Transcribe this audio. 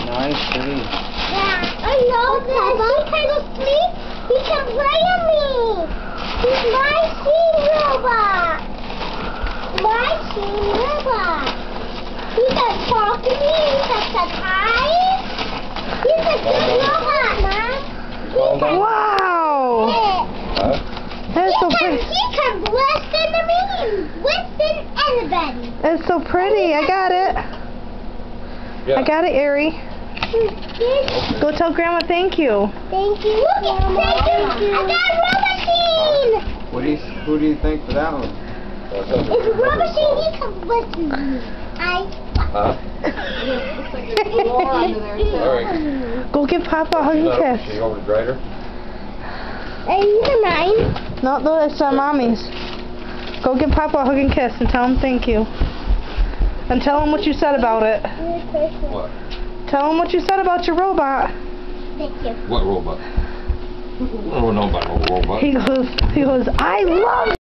Nice, pretty. Yeah. I know that. He can sleep. He can play on me. He's my Sheen robot. My Sheen robot. He can talk to me. He can say hi. He's a good robot, Mom. Wow! That's so pretty. He can listen to me and listen anybody. It's so pretty. I got it. Yeah. I got it, Ari. Go tell Grandma thank you. Thank you. Thank you. I got a robot machine. Who do you think for that one? It's a robot machine. He can listen to me. Looks like there's more under there too. All right. Go give Papa a hug and kiss. She over to Grider? And these are mine. No, it's Mommy's. Go give Papa a hug and kiss and tell him thank you. And tell him what you said about it. What? Tell him what you said about your robot. Thank you. What robot? I don't know about no robot. He goes, I love